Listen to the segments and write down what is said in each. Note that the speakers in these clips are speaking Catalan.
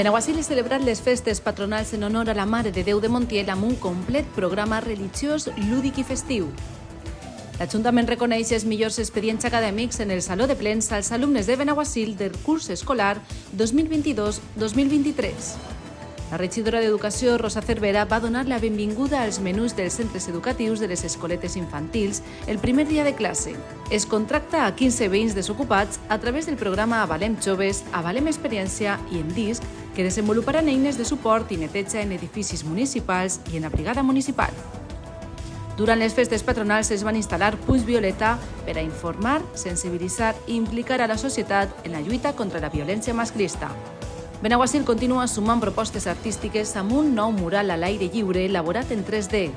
Benaguasil ha celebrat les festes patronals en honor a la Mare de Déu de Montiel amb un complet programa religiós, lúdic i festiu. L'Ajuntament reconeix els millors expedients acadèmics en el Saló de Plens als alumnes de Benaguasil del curs escolar 2022-2023. La regidora d'Educació, Rosa Cervera, va donar la benvinguda als menús dels centres educatius de les escoletes infantils el primer dia de classe. Es contracta a 15 veïns desocupats a través del programa Avalem Joves, Avalem Experiència i Endisc, que desenvoluparan eines de suport i neteja en edificis municipals i en la brigada municipal. Durant les festes patronals es van instal·lar punts violeta per a informar, sensibilitzar i implicar a la societat en la lluita contra la violència masclista. Benaguasil continua sumant propostes artístiques amb un nou mural a l'aire lliure elaborat en 3D.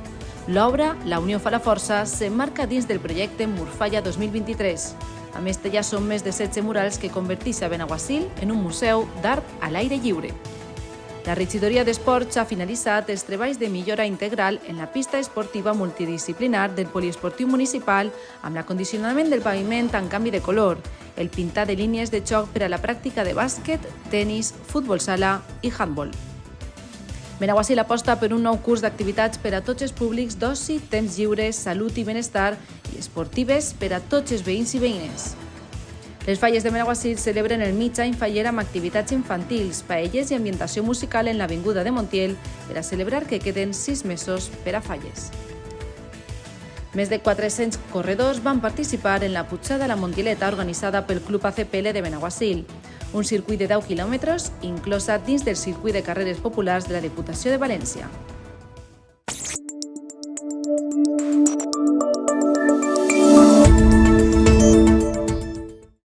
L'obra, La Unió fa la força, s'emmarca dins del projecte Murfalla 2023. A més, ja són més de 16 murals que converteix a Benaguasil en un museu d'art a l'aire lliure. La regidoria d'Esports ha finalitzat els treballs de millora integral en la pista esportiva multidisciplinar del poliesportiu municipal amb l'acondicionament del paviment en canvi de color, el pintar de línies de joc per a la pràctica de bàsquet, tenis, futbol sala i handbol. Benaguasil aposta per un nou curs d'activitats per a tots els públics d'oci, temps lliure, salut i benestar i esportives per a tots els veïns i veïnes. Les falles de Benaguasil celebren el mig any faller amb activitats infantils, paelles i ambientació musical en l'Avinguda de Montiel per a celebrar que queden 6 mesos per a falles. Més de 400 corredors van participar en la Pujada a la Montieleta organitzada pel Club ACPL de Benaguasil, un circuit de 10 quilòmetres inclosa dins del circuit de carreres populars de la Diputació de València.